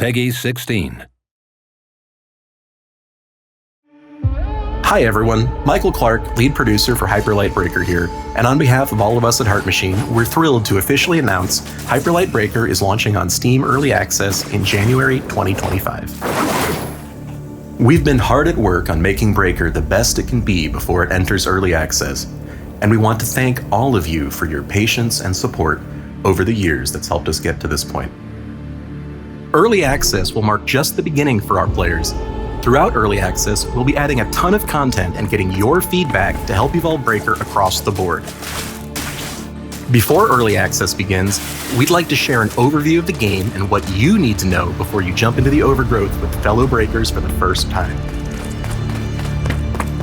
Peggy 16. Hi everyone, Michael Clark, lead producer for Hyperlight Breaker here, and on behalf of all of us at Heart Machine, we're thrilled to officially announce Hyperlight Breaker is launching on Steam Early Access in January 2025. We've been hard at work on making Breaker the best it can be before it enters Early Access, and we want to thank all of you for your patience and support over the years that's helped us get to this point. Early Access will mark just the beginning for our players. Throughout Early Access, we'll be adding a ton of content and getting your feedback to help evolve Breaker across the board. Before Early Access begins, we'd like to share an overview of the game and what you need to know before you jump into the overgrowth with fellow Breakers for the first time.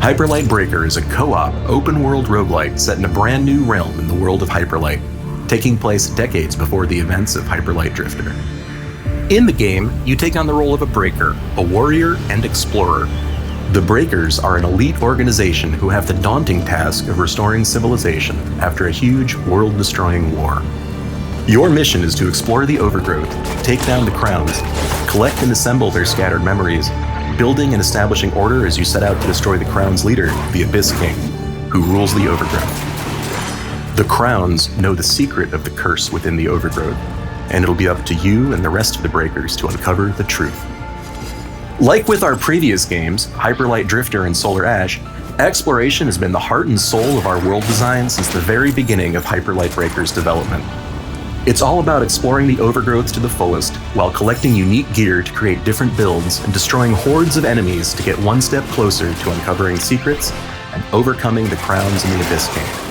Hyperlight Breaker is a co-op, open-world roguelite set in a brand new realm in the world of Hyperlight, taking place decades before the events of Hyperlight Drifter. In the game, you take on the role of a Breaker, a warrior, and explorer. The Breakers are an elite organization who have the daunting task of restoring civilization after a huge, world-destroying war. Your mission is to explore the overgrowth, take down the crowns, collect and assemble their scattered memories, building and establishing order as you set out to destroy the crown's leader, the Abyss King, who rules the overgrowth. The crowns know the secret of the curse within the overgrowth, and it'll be up to you and the rest of the Breakers to uncover the truth. Like with our previous games, Hyperlight Drifter and Solar Ash, exploration has been the heart and soul of our world design since the very beginning of Hyperlight Breaker's development. It's all about exploring the overgrowth to the fullest, while collecting unique gear to create different builds and destroying hordes of enemies to get one step closer to uncovering secrets and overcoming the crowns and the Abyss King.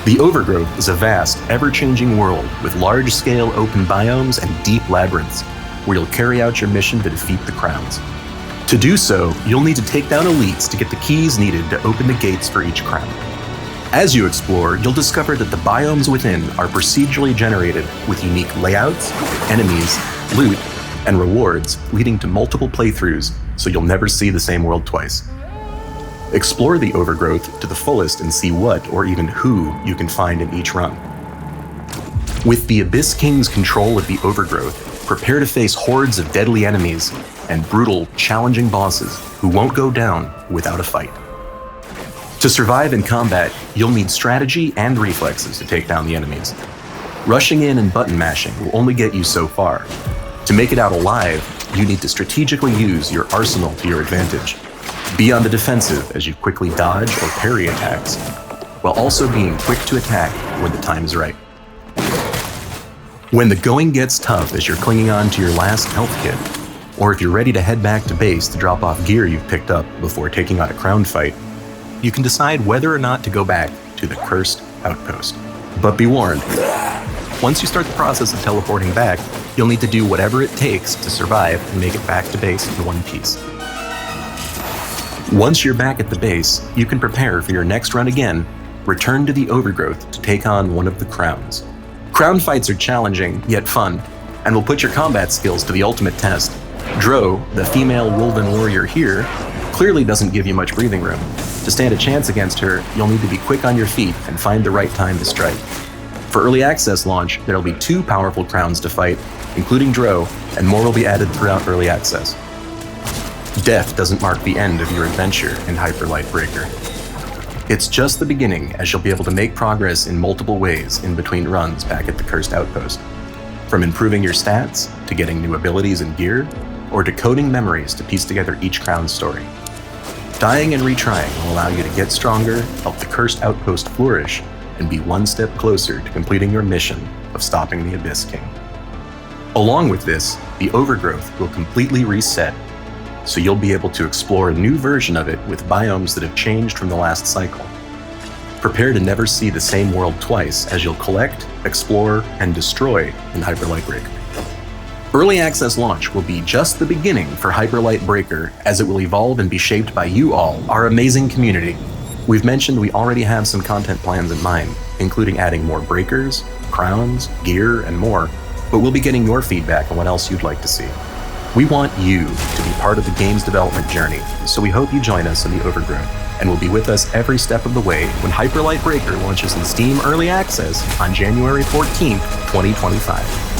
The Overgrowth is a vast, ever-changing world with large-scale open biomes and deep labyrinths, where you'll carry out your mission to defeat the crowns. To do so, you'll need to take down elites to get the keys needed to open the gates for each crown. As you explore, you'll discover that the biomes within are procedurally generated with unique layouts, enemies, loot, and rewards, leading to multiple playthroughs, so you'll never see the same world twice. Explore the overgrowth to the fullest and see what, or even who, you can find in each run. With the Abyss King's control of the overgrowth, prepare to face hordes of deadly enemies and brutal, challenging bosses who won't go down without a fight. To survive in combat, you'll need strategy and reflexes to take down the enemies. Rushing in and button mashing will only get you so far. To make it out alive, you need to strategically use your arsenal to your advantage. Be on the defensive as you quickly dodge or parry attacks, while also being quick to attack when the time is right. When the going gets tough as you're clinging on to your last health kit, or if you're ready to head back to base to drop off gear you've picked up before taking on a crown fight, you can decide whether or not to go back to the cursed outpost. But be warned, once you start the process of teleporting back, you'll need to do whatever it takes to survive and make it back to base in one piece. Once you're back at the base, you can prepare for your next run again, return to the overgrowth to take on one of the crowns. Crown fights are challenging, yet fun, and will put your combat skills to the ultimate test. Dro, the female Wolven warrior here, clearly doesn't give you much breathing room. To stand a chance against her, you'll need to be quick on your feet and find the right time to strike. For Early Access launch, there'll be 2 powerful crowns to fight, including Dro, and more will be added throughout Early Access. Death doesn't mark the end of your adventure in Hyperlight Breaker. It's just the beginning, as you'll be able to make progress in multiple ways in between runs back at the Cursed Outpost. From improving your stats, to getting new abilities and gear, or decoding memories to piece together each crown's story. Dying and retrying will allow you to get stronger, help the Cursed Outpost flourish, and be one step closer to completing your mission of stopping the Abyss King. Along with this, the Overgrowth will completely reset, so you'll be able to explore a new version of it with biomes that have changed from the last cycle. Prepare to never see the same world twice as you'll collect, explore, and destroy in Hyperlight Breaker. Early Access launch will be just the beginning for Hyperlight Breaker, as it will evolve and be shaped by you all, our amazing community. We've mentioned we already have some content plans in mind, including adding more breakers, crowns, gear, and more, but we'll be getting your feedback on what else you'd like to see. We want you to be part of the game's development journey, so we hope you join us in the Overgrowth, and will be with us every step of the way when Hyperlight Breaker launches in Steam Early Access on January 14th, 2025.